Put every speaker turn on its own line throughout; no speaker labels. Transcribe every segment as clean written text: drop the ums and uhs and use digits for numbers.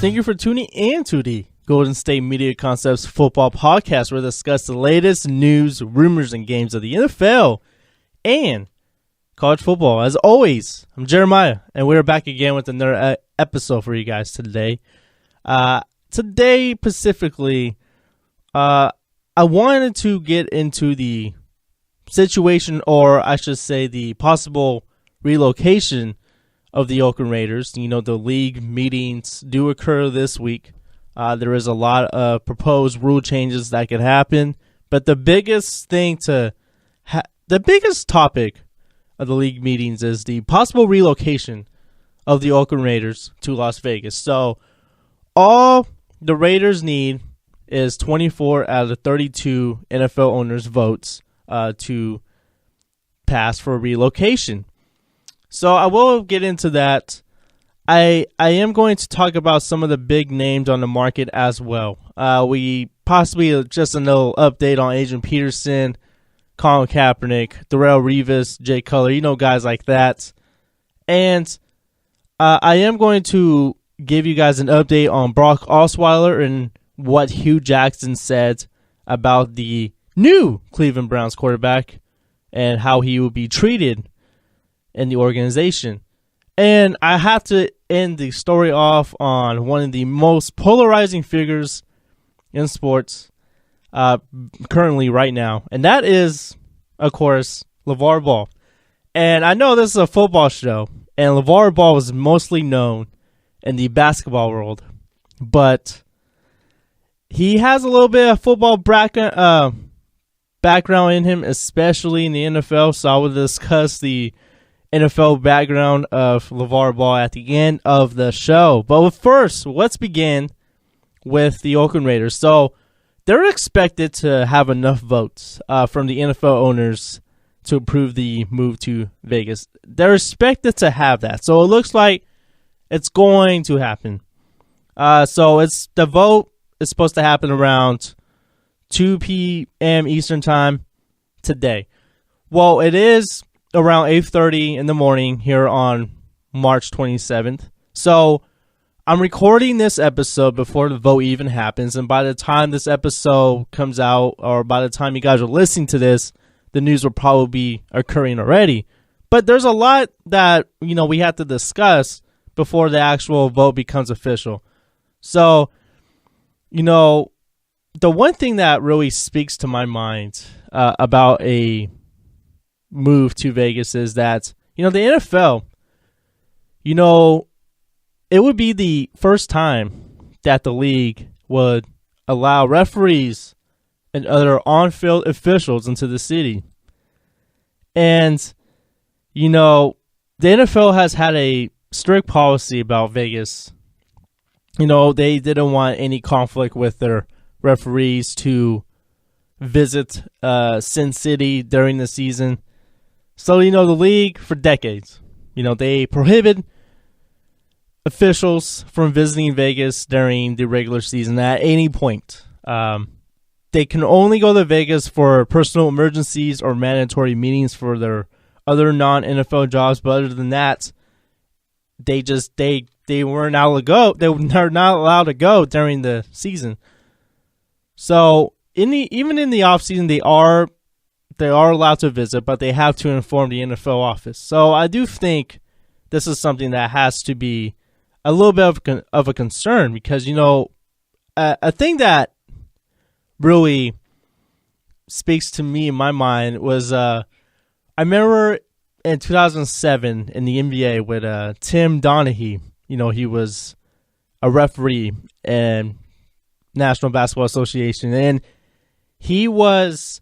Thank you for tuning in to the Golden State Media Concepts Football Podcast, where we discuss the latest news, rumors, and games of the NFL and college football. As always, I'm Jeremiah, and we're back again with another episode for you guys today. Today, specifically, I wanted to get into the situation, or I should say the possible relocation of the Oakland Raiders. You know, the league meetings do occur this week. There is a lot of proposed rule changes that could happen, but the biggest thing the biggest topic of the league meetings is the possible relocation of the Oakland Raiders to Las Vegas. So all the Raiders need is 24 out of 32 NFL owners' votes to pass for relocation. So I will get into that. I am going to talk about some of the big names on the market as well. We possibly just a little update on Adrian Peterson, Colin Kaepernick, Darrelle Revis, Jay Cutler, guys like that. And I am going to give you guys an update on Brock Osweiler and what Hugh Jackson said about the new Cleveland Browns quarterback and how he will be treated in the organization. And I have to end the story off on one of the most polarizing figures in sports currently right now. And that is, of course, LaVar Ball. And I know this is a football show, and LaVar Ball was mostly known in the basketball world. But he has a little bit of football background in him, especially in the NFL. So I will discuss the NFL background of LaVar Ball at the end of the show. But first, let's begin with the Oakland Raiders. So they're expected to have enough votes from the NFL owners to approve the move to Vegas. They're expected to have that. So it looks like it's going to happen. So the vote is supposed to happen around 2 p.m. Eastern Time today. Well, it is around 8:30 in the morning here on March 27th. So I'm recording this episode before the vote even happens, and by the time this episode comes out, or by the time you guys are listening to this, the news will probably be occurring already. But there's a lot that, we have to discuss before the actual vote becomes official. So, the one thing that really speaks to my mind about a move to Vegas is that, the NFL, it would be the first time that the league would allow referees and other on-field officials into the city. And, the NFL has had a strict policy about Vegas. They didn't want any conflict with their referees to visit Sin City during the season. So, the league for decades, they prohibit officials from visiting Vegas during the regular season at any point. They can only go to Vegas for personal emergencies or mandatory meetings for their other non-NFL jobs. But other than that, they weren't allowed to go. They were not allowed to go during the season. So even in the offseason, they are allowed to visit, but they have to inform the NFL office. So I do think this is something that has to be a little bit of a concern because, a thing that really speaks to me in my mind was I remember in 2007 in the NBA with Tim Donaghy. He was a referee in National Basketball Association, and he was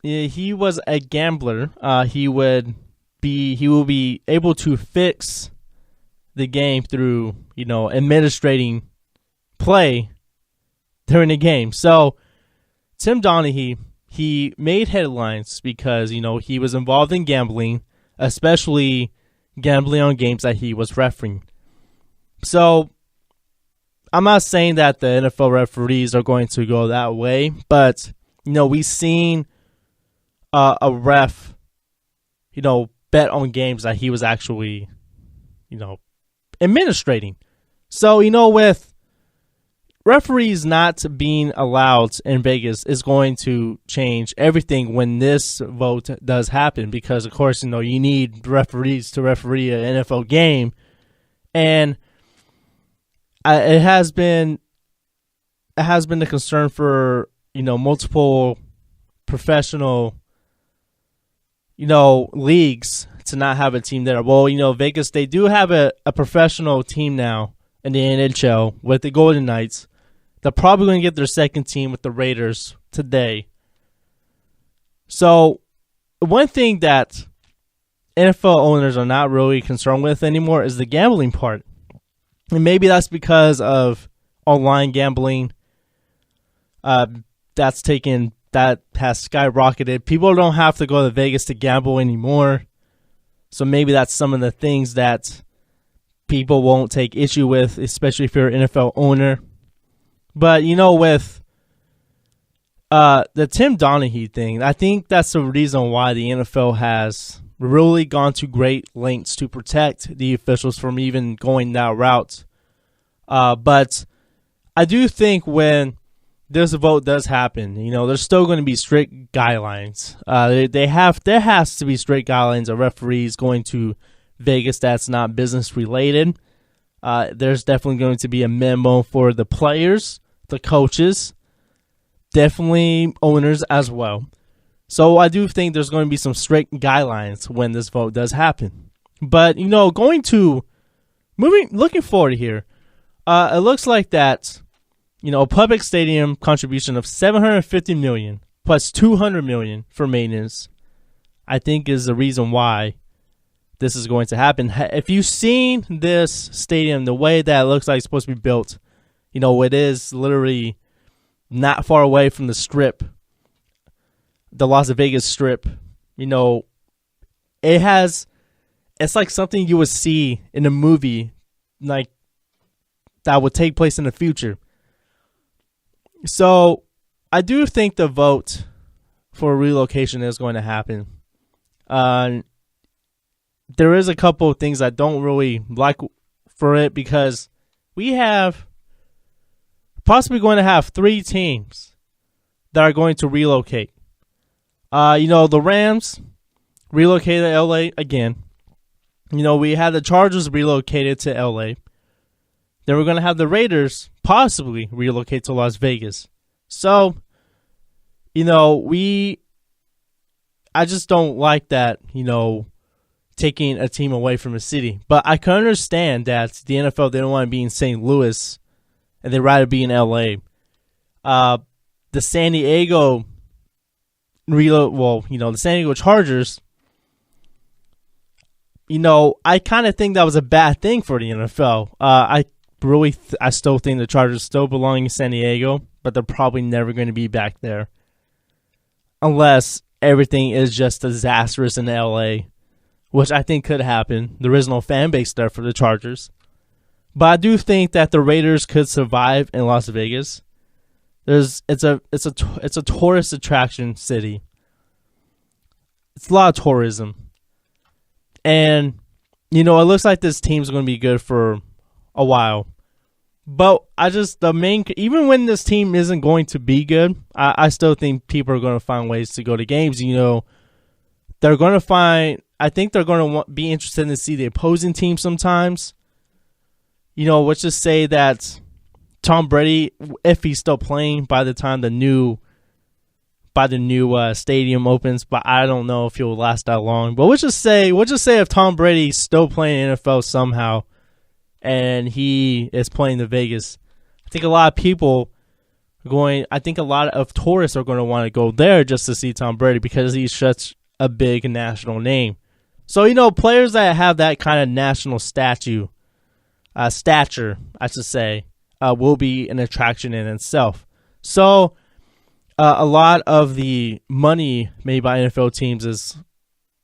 a gambler. He will be able to fix the game through, administrating play during the game. So Tim Donaghy, he made headlines because, he was involved in gambling, especially gambling on games that he was refereeing. So I'm not saying that the NFL referees are going to go that way, but, we've seen a ref, bet on games that he was actually, administrating. So, with referees not being allowed in Vegas is going to change everything when this vote does happen because, of course, you need referees to referee an NFL game. And it has been a concern for, multiple professional, leagues to not have a team there. Well, Vegas, they do have a professional team now in the NHL with the Golden Knights. They're probably going to get their second team with the Raiders today. So, one thing that NFL owners are not really concerned with anymore is the gambling part. And maybe that's because of online gambling. That has skyrocketed. People don't have to go to Vegas to gamble anymore. So maybe that's some of the things that people won't take issue with, especially if you're an NFL owner. But, with the Tim Donaghy thing, I think that's the reason why the NFL has really gone to great lengths to protect the officials from even going that route. But I do think when this vote does happen, there's still going to be strict guidelines. There has to be strict guidelines of referees going to Vegas that's not business related. There's definitely going to be a memo for the players, the coaches, definitely owners as well. So I do think there's going to be some strict guidelines when this vote does happen. But, looking forward here, it looks like that, a public stadium contribution of $750 million plus $200 million for maintenance, I think is the reason why this is going to happen. If you've seen this stadium, the way that it looks like it's supposed to be built, it is literally not far away from the Strip, the Las Vegas Strip. It's like something you would see in a movie, like that would take place in the future. So I do think the vote for relocation is going to happen. There is a couple of things I don't really like for it because we have possibly going to have 3 teams that are going to relocate. The Rams relocated to LA again. We had the Chargers relocated to LA. Then we're going to have the Raiders possibly relocate to Las Vegas. So, I just don't like that, taking a team away from a city. But I can understand that the NFL, they don't want to be in St. Louis and they'd rather be in LA. The San Diego the San Diego Chargers, I kind of think that was a bad thing for the NFL. I still think the Chargers still belong in San Diego, but they're probably never going to be back there unless everything is just disastrous in LA, which I think could happen. There is no fan base there for the Chargers. But I do think that the Raiders could survive in Las Vegas. It's a tourist attraction city. It's a lot of tourism. And, it looks like this team's going to be good for a while. But even when this team isn't going to be good, I still think people are going to find ways to go to games. They're going to I think they're going to be interested to see the opposing team sometimes. Let's just say that Tom Brady, if he's still playing by the time the new stadium opens, but I don't know if he'll last that long. But we'll just say if Tom Brady's still playing NFL somehow, and he is playing the Vegas, I think a lot of tourists are going to want to go there just to see Tom Brady because he's such a big national name. So players that have that kind of national stature, I should say, will be an attraction in itself. So, a lot of the money made by NFL teams is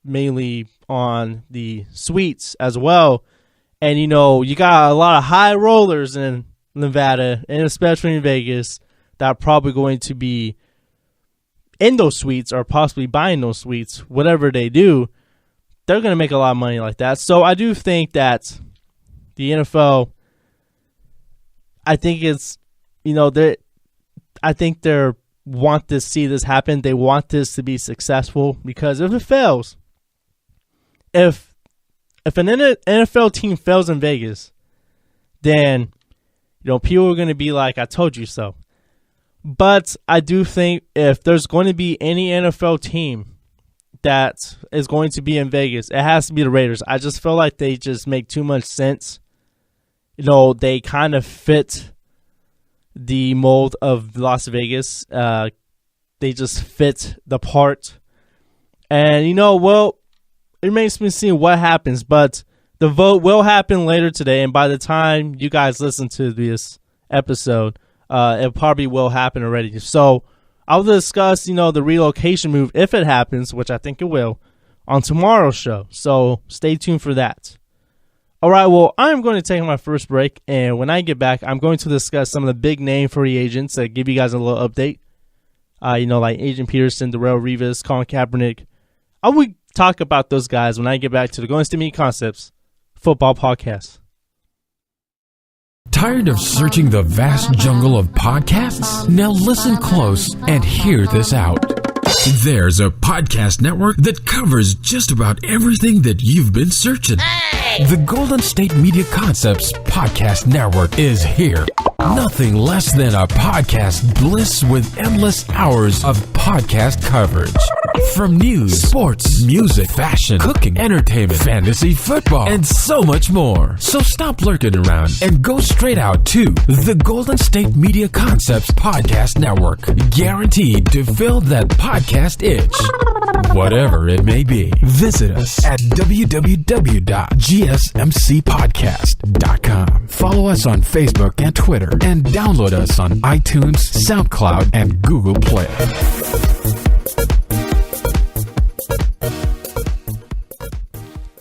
mainly on the suites as well. And, you got a lot of high rollers in Nevada, and especially in Vegas, that are probably going to be in those suites or possibly buying those suites. Whatever they do, they're going to make a lot of money like that. So, I do think that the NFL I think it's, I think they're want to see this happen. They want this to be successful, because if it fails, if an NFL team fails in Vegas, then people are going to be like, I told you so. But I do think if there's going to be any NFL team that is going to be in Vegas, it has to be the Raiders. I just feel like they just make too much sense. They kind of fit the mold of Las Vegas. They just fit the part. And, it remains to be seen what happens. But the vote will happen later today. And by the time you guys listen to this episode, it probably will happen already. So I'll discuss, the relocation move, if it happens, which I think it will, on tomorrow's show. So stay tuned for that. All right, well, I'm going to take my first break, and when I get back, I'm going to discuss some of the big name free agents that give you guys a little update. Like Adrian Peterson, Darrelle Revis, Colin Kaepernick. I will talk about those guys when I get back to the Golden State Media Concepts Football Podcast.
Tired of searching the vast jungle of podcasts? Now listen close and hear this out. There's a podcast network that covers just about everything that you've been searching. Hey! The Golden State Media Concepts Podcast Network is here. Nothing less than a podcast bliss with endless hours of podcast coverage. From news, sports, music, fashion, cooking, entertainment, fantasy, football, and so much more. So stop lurking around and go straight out to the Golden State Media Concepts Podcast Network. Guaranteed to fill that podcast itch. Whatever it may be. Visit us at www.gsmcpodcast.com. Follow us on Facebook and Twitter, and download us on iTunes, SoundCloud, and Google Play.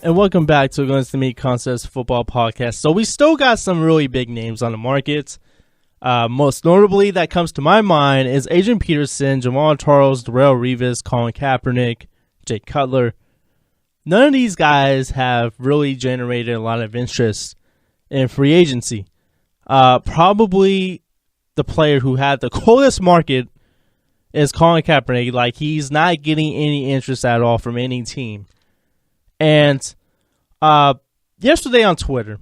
And welcome back to Golden State Media Concepts Football Podcast. So we still got some really big names on the market. Most notably that comes to my mind is Adrian Peterson, Jamal Charles, Darrelle Revis, Colin Kaepernick, Jake Cutler. None of these guys have really generated a lot of interest in free agency. Probably the player who had the coldest market is Colin Kaepernick. Like, he's not getting any interest at all from any team. And yesterday on Twitter,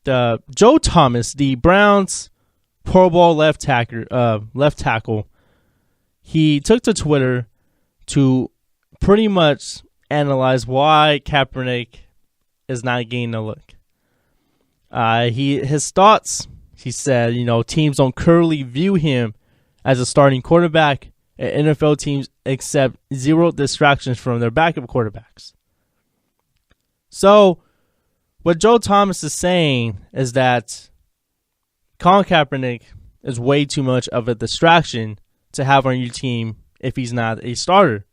Joe Thomas, the Browns Pro Bowl left tackle, he took to Twitter to pretty much analyze why Kaepernick is not getting a look. His thoughts, he said, teams don't currently view him as a starting quarterback, and NFL teams accept zero distractions from their backup quarterbacks. So, what Joe Thomas is saying is that Colin Kaepernick is way too much of a distraction to have on your team if he's not a starter.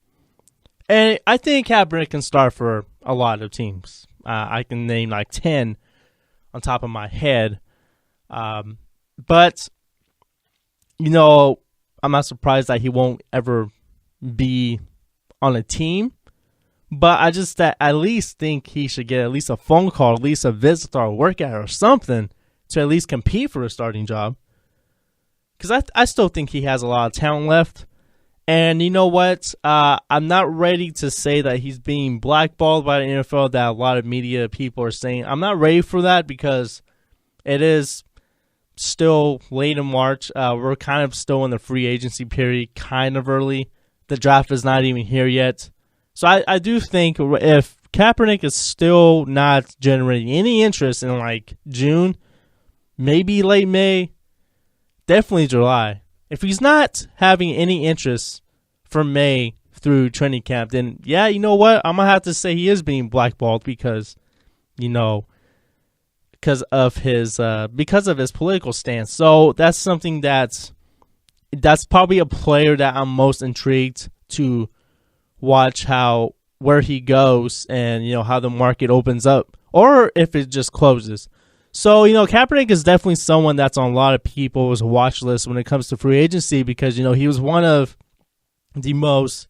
And I think Kaepernick can start for a lot of teams. I can name like 10 on top of my head. But, I'm not surprised that he won't ever be on a team. But I just at least think he should get at least a phone call, at least a visit or a workout or something to at least compete for a starting job. Because I still think he has a lot of talent left. And you know what? I'm not ready to say that he's being blackballed by the NFL that a lot of media people are saying. I'm not ready for that because it is still late in March. We're kind of still in the free agency period, kind of early. The draft is not even here yet. So I do think if Kaepernick is still not generating any interest in like June, maybe late May, definitely July. If he's not having any interest from May through training camp, then yeah, you know what? I'm going to have to say he is being blackballed because of his political stance. So that's something that's probably a player that I'm most intrigued to watch where he goes and how the market opens up or if it just closes. So Kaepernick is definitely someone that's on a lot of people's watch list when it comes to free agency because he was one of the most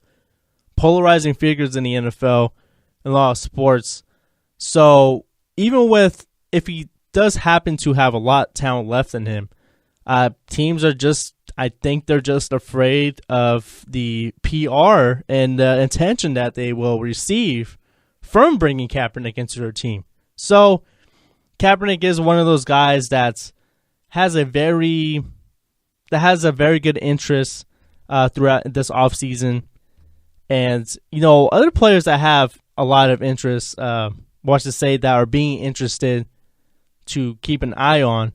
polarizing figures in the NFL and a lot of sports. So even if he does happen to have a lot of talent left in him. Teams are I think they're just afraid of the PR and the attention that they will receive from bringing Kaepernick into their team. So Kaepernick is one of those guys that has a very good interest throughout this offseason. And, other players that have a lot of interest, watch to say, that are being interested to keep an eye on,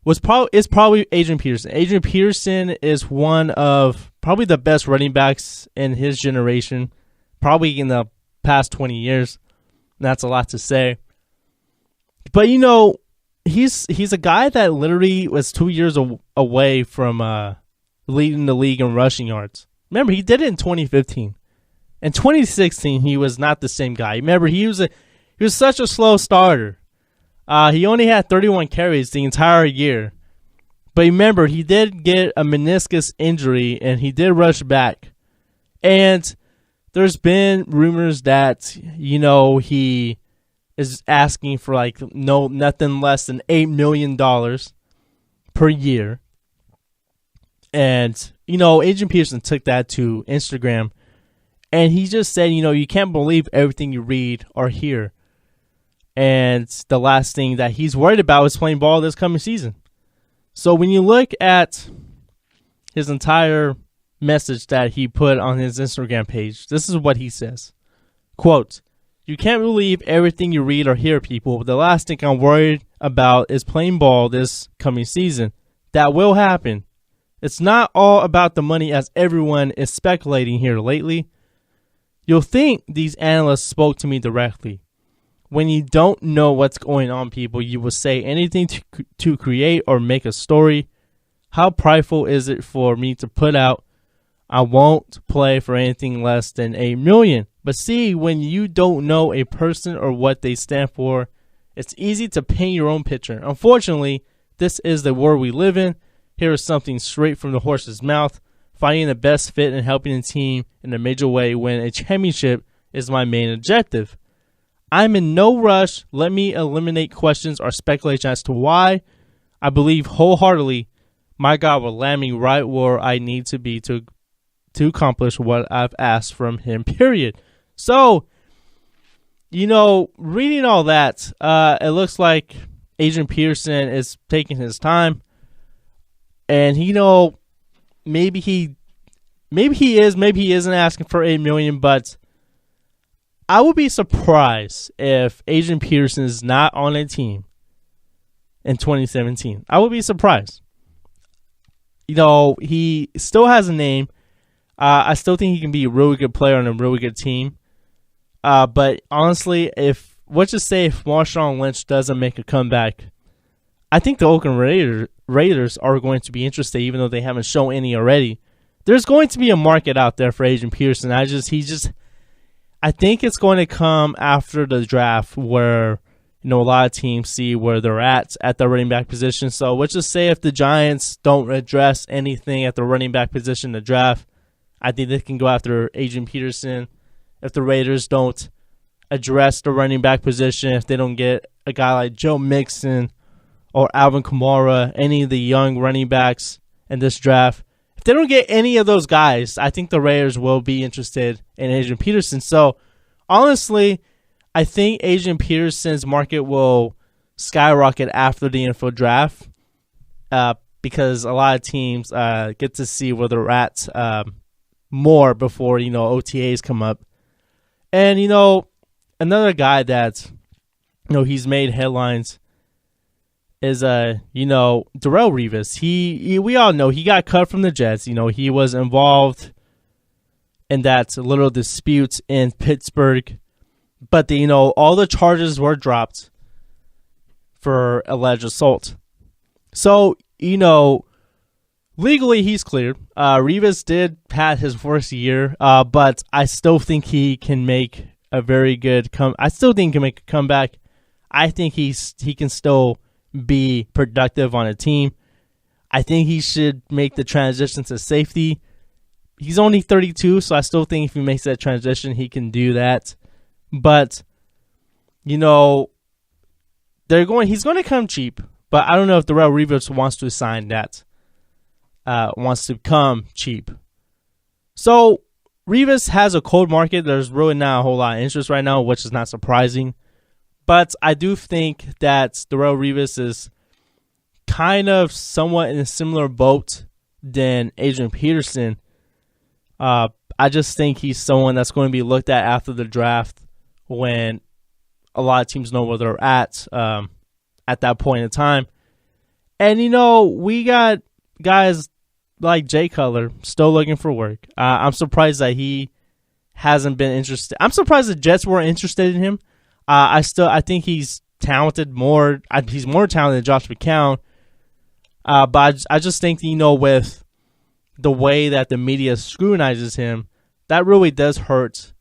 is probably Adrian Peterson. Adrian Peterson is one of probably the best running backs in his generation, probably in the past 20 years. That's a lot to say. But, he's a guy that literally was 2 years away from leading the league in rushing yards. Remember, he did it in 2015. In 2016, he was not the same guy. Remember, he was such a slow starter. He only had 31 carries the entire year. But remember, he did get a meniscus injury, and he did rush back. And there's been rumors that, he is asking for nothing less than $8 million per year. And, Adrian Peterson took that to Instagram, and he just said, you can't believe everything you read or hear. And the last thing that he's worried about is playing ball this coming season. So when you look at his entire message that he put on his Instagram page, this is what he says. Quote, "You can't believe everything you read or hear, people. The last thing I'm worried about is playing ball this coming season. That will happen. It's not all about the money as everyone is speculating here lately. You'll think these analysts spoke to me directly. When you don't know what's going on, people, you will say anything to create or make a story. How prideful is it for me to put out, I won't play for anything less than $8 million. But see, when you don't know a person or what they stand for, it's easy to paint your own picture. Unfortunately, this is the world we live in. Here is something straight from the horse's mouth. Finding the best fit and helping the team in a major way win a championship is my main objective. I'm in no rush. Let me eliminate questions or speculation as to why. I believe wholeheartedly my God will land me right where I need to be to accomplish what I've asked from him, period." So, reading all that, it looks like Adrian Peterson is taking his time. And, maybe he is, maybe he isn't asking for $8 million, but I would be surprised if Adrian Peterson is not on a team in 2017. I would be surprised. He still has a name. I still think he can be a really good player on a really good team. But honestly, if Marshawn Lynch doesn't make a comeback, I think the Oakland Raiders are going to be interested, even though they haven't shown any already. There's going to be a market out there for Adrian Peterson. I think it's going to come after the draft where, a lot of teams see where they're at the running back position. So let's just say if the Giants don't address anything at the running back position in the draft, I think they can go after Adrian Peterson. If the Raiders don't address the running back position, if they don't get a guy like Joe Mixon or Alvin Kamara, any of the young running backs in this draft, if they don't get any of those guys, I think the Raiders will be interested in Adrian Peterson. So, honestly, I think Adrian Peterson's market will skyrocket after the NFL draft because a lot of teams get to see where they're at more before, OTAs come up. And, another guy that, he's made headlines is, Darrelle Revis. We all know he got cut from the Jets. He was involved in that little dispute in Pittsburgh. But, all the charges were dropped for alleged assault. So, legally he's cleared. Revis did have his first year, but I still think he can make a very good I still think he can make a comeback. I think he can still be productive on a team. I think he should make the transition to safety. He's only 32, so I still think if he makes that transition, he can do that. But, he's going to come cheap, but I don't know if Darrelle Revis wants to sign that. Wants to come cheap. So Revis has a cold market. There's really not a whole lot of interest right now, which is not surprising. But I do think that Darrelle Revis is kind of somewhat in a similar boat than Adrian Peterson. I just think he's someone that's going to be looked at after the draft when a lot of teams know where they're at that point in time. And, we got guys like Jay Cutler still looking for work. I'm surprised that he hasn't been interested. I'm surprised the Jets weren't interested in him. I think he's talented more. He's more talented than Josh McCown. But I just think, with the way that the media scrutinizes him, that really does hurt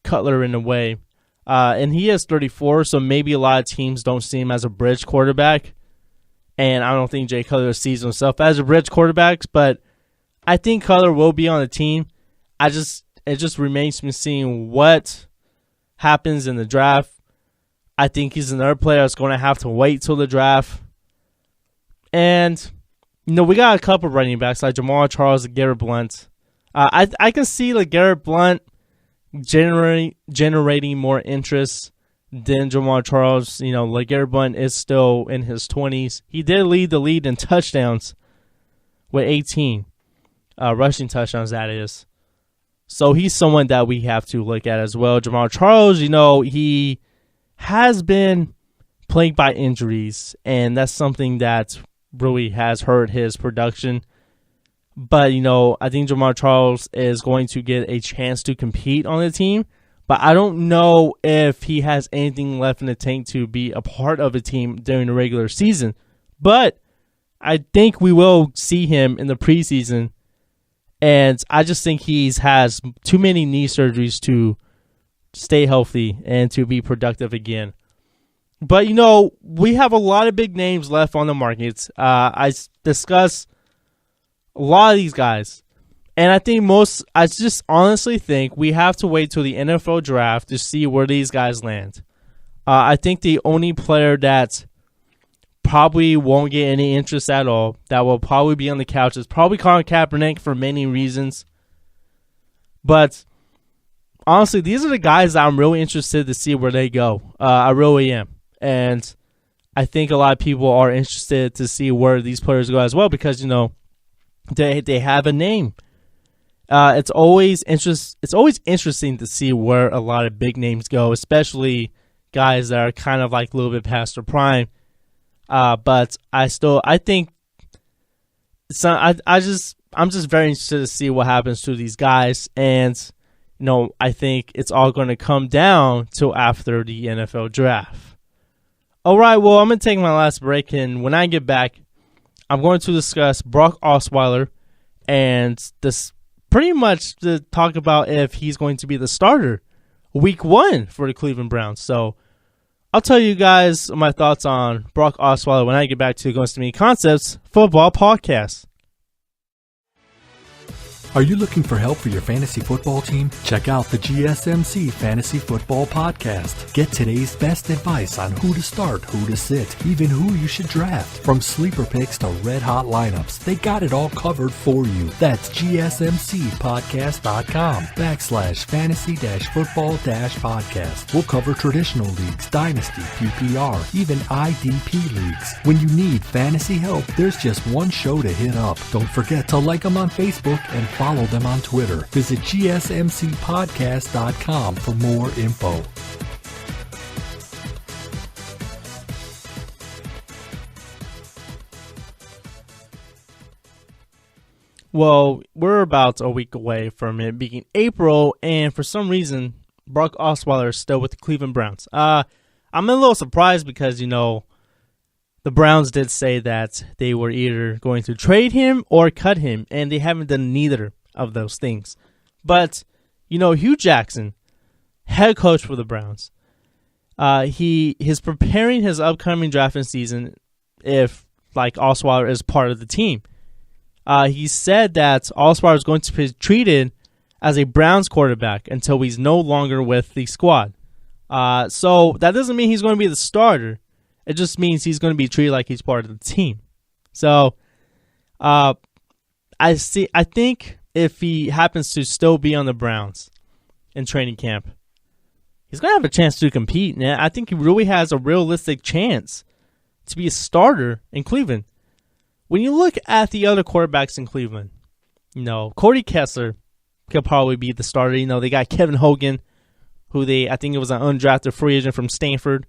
Cutler in a way. And he is 34, so maybe a lot of teams don't see him as a bridge quarterback. And I don't think Jay Cutler sees himself as a bridge quarterback, but I think Cutler will be on the team. It just remains to be seen what happens in the draft. I think he's another player that's going to have to wait till the draft. And, we got a couple running backs like Jamal Charles and Garrett Blount. I can see Garrett Blount generating more interest than Jamal Charles. Garrett Blount is still in his 20s. He did lead the lead in touchdowns with 18 rushing touchdowns, that is. So he's someone that we have to look at as well. Jamal Charles, he has been plagued by injuries, and that's something that really has hurt his production. But, I think Jamal Charles is going to get a chance to compete on the team. But I don't know if he has anything left in the tank to be a part of a team during the regular season. But I think we will see him in the preseason. And I just think he has too many knee surgeries to stay healthy and to be productive again. But, we have a lot of big names left on the markets. I discuss a lot of these guys. And I just honestly think we have to wait till the NFL draft to see where these guys land. I think the only player that probably won't get any interest at all, that will probably be on the couch, is probably Colin Kaepernick for many reasons. But honestly, these are the guys that I'm really interested to see where they go. I really am. And I think a lot of people are interested to see where these players go as well because, they have a name. It's always interesting to see where a lot of big names go, especially guys that are kind of like a little bit past their prime. But I'm just very interested to see what happens to these guys, and I think it's all going to come down till after the NFL draft. All right, well, I'm going to take my last break, and when I get back, I'm going to discuss Brock Osweiler and this pretty much to talk about if he's going to be the starter week 1 for the Cleveland Browns. So I'll tell you guys my thoughts on Brock Osweiler when I get back to Guns to Me Concepts Football Podcast.
Are you looking for help for your fantasy football team? Check out the GSMC Fantasy Football Podcast. Get today's best advice on who to start, who to sit, even who you should draft. From sleeper picks to red hot lineups, they got it all covered for you. That's GSMCpodcast.com/fantasy-football-podcast. We'll cover traditional leagues, dynasty, PPR, even IDP leagues. When you need fantasy help, there's just one show to hit up. Don't forget to like them on Facebook and follow them on Twitter. Visit GSMCpodcast.com for more info.
Well, we're about a week away from it being April, and for some reason, Brock Osweiler is still with the Cleveland Browns. I'm a little surprised because, the Browns did say that they were either going to trade him or cut him, and they haven't done neither of those things. But, Hugh Jackson, head coach for the Browns, he is preparing his upcoming drafting season if, Osweiler is part of the team. He said that Osweiler is going to be treated as a Browns quarterback until he's no longer with the squad. So that doesn't mean he's going to be the starter. It just means he's going to be treated like he's part of the team. So, I think if he happens to still be on the Browns in training camp, he's going to have a chance to compete. And I think he really has a realistic chance to be a starter in Cleveland. When you look at the other quarterbacks in Cleveland, Cody Kessler could probably be the starter. They got Kevin Hogan, who I think it was an undrafted free agent from Stanford.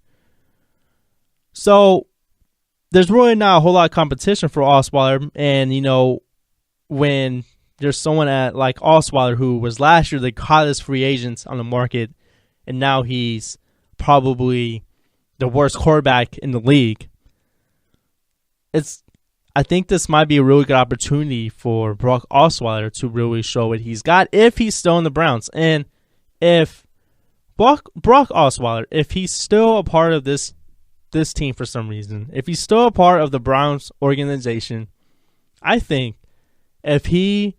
So there's really not a whole lot of competition for Osweiler. And, when there's someone like Osweiler, who was last year the hottest free agent on the market, and now he's probably the worst quarterback in the league, I think this might be a really good opportunity for Brock Osweiler to really show what he's got if he's still in the Browns. And if Brock Osweiler, if he's still a part of this team for some reason, if he's still a part of the Browns organization, I think if he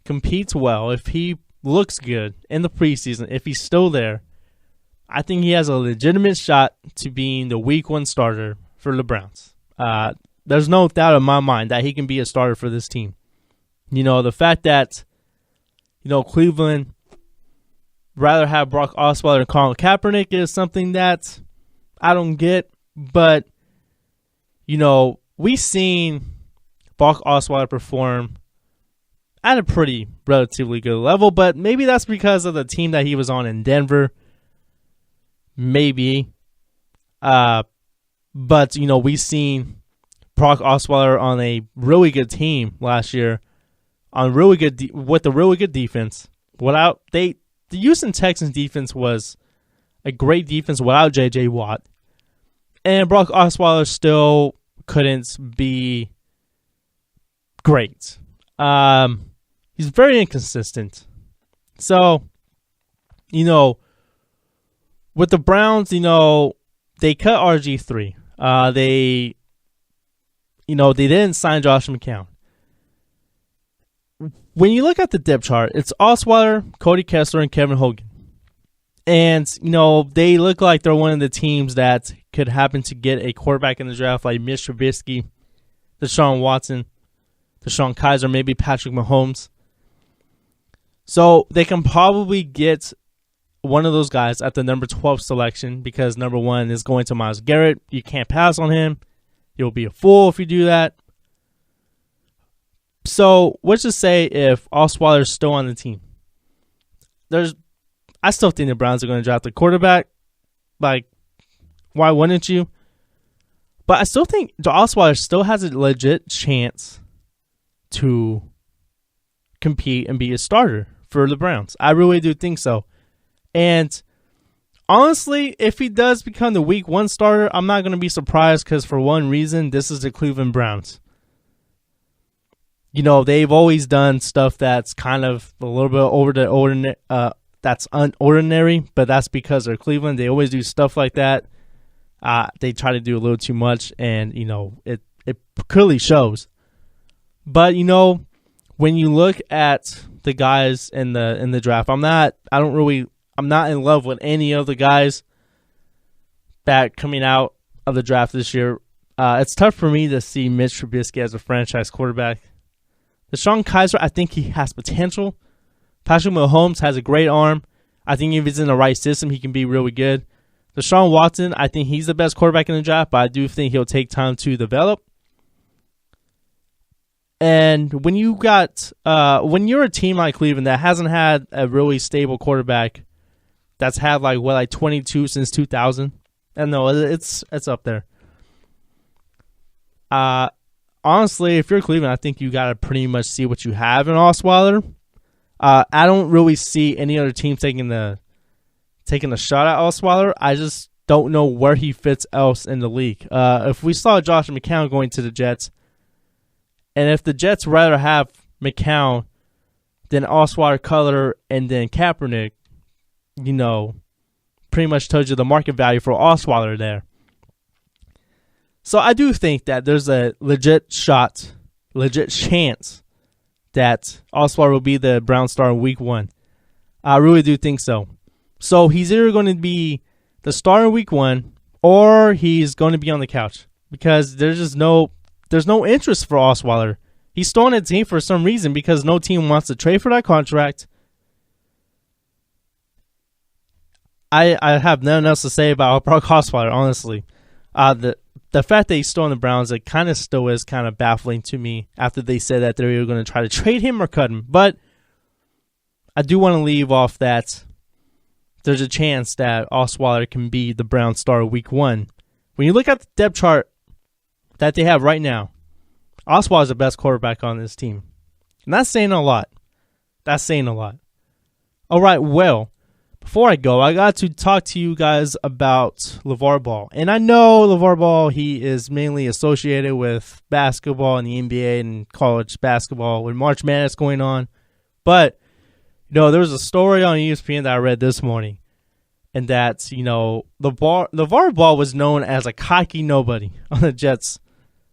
competes well, if he looks good in the preseason, if he's still there, I think he has a legitimate shot to being the week 1 starter for the Browns. There's no doubt in my mind that he can be a starter for this team. The fact that, Cleveland rather have Brock Osweiler than Colin Kaepernick is something that I don't get. But, we've seen Brock Osweiler perform at a pretty relatively good level. But maybe that's because of the team that he was on in Denver. Maybe. But, we've seen Brock Osweiler on a really good team last year, on with a really good defense. The Houston Texans defense was a great defense without J.J. Watt, and Brock Osweiler still couldn't be great. He's very inconsistent. So, with the Browns, they cut RG3. They didn't sign Josh McCown. When you look at the depth chart, it's Osweiler, Cody Kessler, and Kevin Hogan. And, they look like they're one of the teams that could happen to get a quarterback in the draft like Mitch Trubisky, Deshaun Watson, DeShone Kizer, maybe Patrick Mahomes. So they can probably get one of those guys at the number 12 selection because number 1 is going to Myles Garrett. You can't pass on him. You'll be a fool if you do that. So let's just say if Osweiler's still on the team, I still think the Browns are going to draft a quarterback. Like, why wouldn't you? But I still think Osweiler still has a legit chance to compete and be a starter for the Browns. I really do think so. And honestly, if he does become the week 1 starter, I'm not going to be surprised because for one reason, this is the Cleveland Browns. They've always done stuff that's kind of a little bit over the ordinary, that's unordinary, but that's because they're Cleveland. They always do stuff like that. They try to do a little too much, and, it clearly shows. But, when you look at the guys in the draft, I'm not in love with any of the guys that coming out of the draft this year. It's tough for me to see Mitch Trubisky as a franchise quarterback. DeShone Kizer, I think he has potential. Patrick Mahomes has a great arm. I think if he's in the right system, he can be really good. Deshaun Watson, I think he's the best quarterback in the draft, but I do think he'll take time to develop. And when you're a team like Cleveland that hasn't had a really stable quarterback, that's had 22 since 2000. I don't know, it's up there. Honestly, if you're Cleveland, I think you got to pretty much see what you have in Osweiler. I don't really see any other team taking a shot at Osweiler. I just don't know where he fits else in the league. If we saw Josh McCown going to the Jets, and if the Jets rather have McCown than Osweiler, Cutler, and then Kaepernick, pretty much tells you the market value for Osweiler there. So I do think that there's a legit chance that Osweiler will be the Brown star in week 1. I really do think so. So he's either going to be the star in week 1 or he's going to be on the couch because there's no interest for Osweiler. He's still on the team for some reason because no team wants to trade for that contract. I have nothing else to say about Brock Osweiler, honestly. The fact that he's still on the Browns, it kind of still is kind of baffling to me after they said that they were going to try to trade him or cut him. But I do want to leave off that there's a chance that Osweiler can be the Browns star week 1. When you look at the depth chart that they have right now, Osweiler is the best quarterback on this team. And that's saying a lot. All right, well, before I go, I got to talk to you guys about LaVar Ball. And I know LaVar Ball, he is mainly associated with basketball and the NBA and college basketball with March Madness going on. But, there was a story on ESPN that I read this morning. And that, LaVar Ball was known as a cocky nobody on the Jets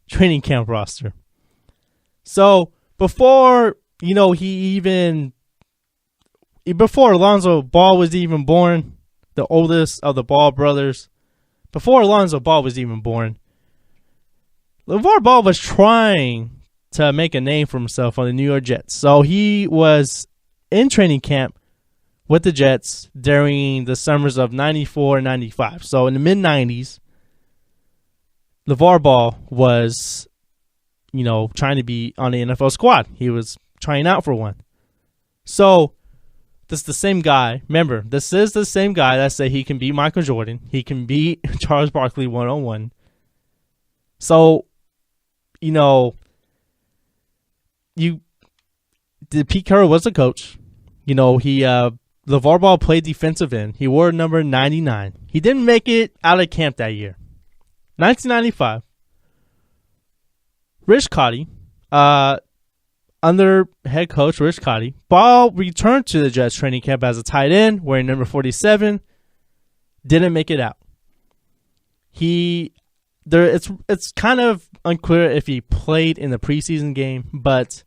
training camp roster. So, before Alonzo Ball was even born, the oldest of the Ball brothers, before Alonzo Ball was even born, LaVar Ball was trying to make a name for himself on the New York Jets. So he was in training camp with the Jets during the summers of 94 and 95. So in the mid-90s, LaVar Ball was, trying to be on the NFL squad. He was trying out for one. So this is the same guy. Remember, this is the same guy that said he can beat Michael Jordan. He can beat Charles Barkley one-on-one. So, Pete Carroll was the coach. LaVar Ball played defensive end. He wore number 99. He didn't make it out of camp that year. 1995. Rich Cotty, under head coach Rich Cotty, Ball returned to the Jets training camp as a tight end, wearing number 47. Didn't make it out. It's kind of unclear if he played in the preseason game, but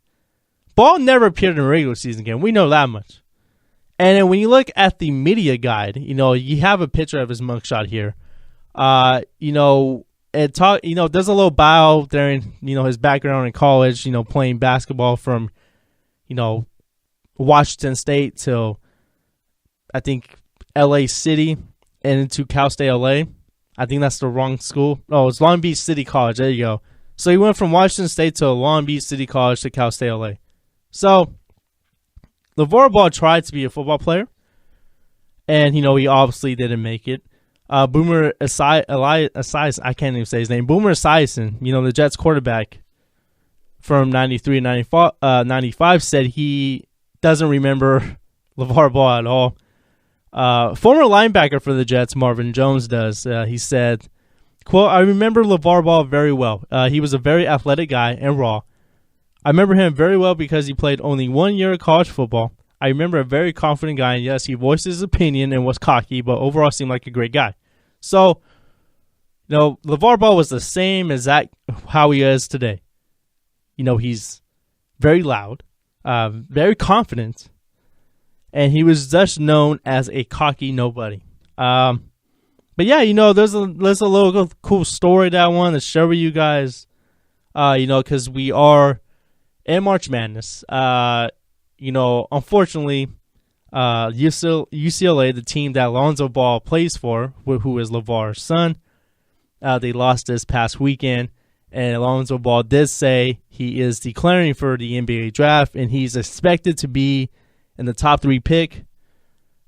Ball never appeared in a regular season game. We know that much. And then when you look at the media guide, you have a picture of his mugshot here. There's a little bio there in, his background in college, playing basketball from, Washington State till, I think, LA City and into Cal State LA. I think that's the wrong school. Oh, it's Long Beach City College. There you go. So he went from Washington State to Long Beach City College to Cal State LA. So LaVar Ball tried to be a football player, and, he obviously didn't make it. Boomer Esiason, I can't even say his name. Boomer Esiason, the Jets quarterback from 93 and 95, said he doesn't remember LaVar Ball at all. Former linebacker for the Jets, Marvin Jones, does. He said, quote, "I remember LaVar Ball very well. He was a very athletic guy and raw. I remember him very well because he played only 1 year of college football. I remember a very confident guy, and yes, he voiced his opinion and was cocky, but overall seemed like a great guy." So, LaVar Ball was the same as how he is today. He's very loud, very confident, and he was just known as a cocky nobody. But yeah, there's a little cool story that I wanted to share with you guys, because we are in March Madness. Unfortunately, UCLA, the team that Alonzo Ball plays for, who is LaVar's son, they lost this past weekend, and Alonzo Ball did say he is declaring for the NBA draft, and he's expected to be in the top 3 pick,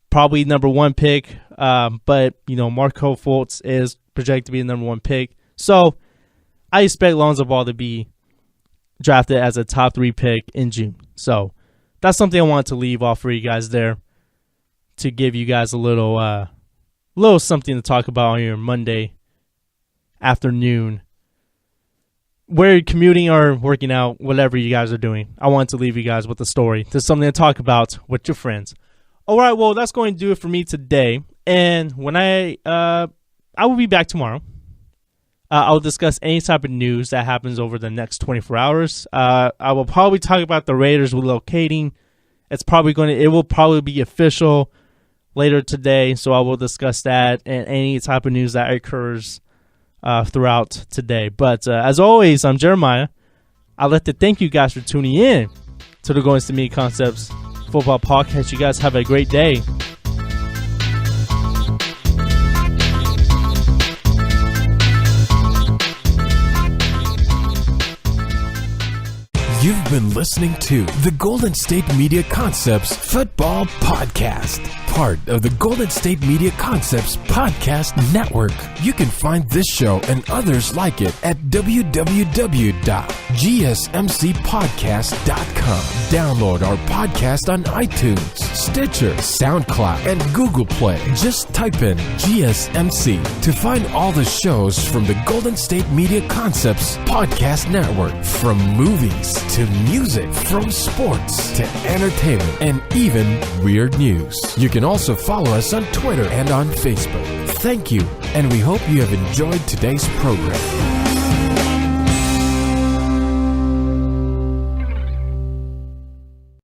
probably number 1 pick, but, Marco Fultz is projected to be the number 1 pick. So I expect Alonzo Ball to be drafted as a top 3 pick in June. So that's something I wanted to leave off for you guys there to give you guys a little something to talk about on your Monday afternoon. Where you're commuting or working out, whatever you guys are doing, I wanted to leave you guys with a story. There's something to talk about with your friends. All right, well, that's going to do it for me today. And when I will be back tomorrow. I'll discuss any type of news that happens over the next 24 hours. I will probably talk about the Raiders relocating. It will probably be official later today, so I will discuss that and any type of news that occurs throughout today. But as always, I'm Jeremiah. I'd like to thank you guys for tuning in to the Golden State Media Concepts Football Podcast. You guys have a great day.
You've been listening to the Golden State Media Concepts Football Podcast, part of the Golden State Media Concepts Podcast Network. You can find this show and others like it at www.gsmcpodcast.com. Download our podcast on iTunes, Stitcher, SoundCloud, and Google Play. Just type in GSMC to find all the shows from the Golden State Media Concepts Podcast Network, from movies to music, from sports to entertainment, and even weird news. You can also follow us on Twitter and on Facebook. Thank you, and we hope you have enjoyed today's program.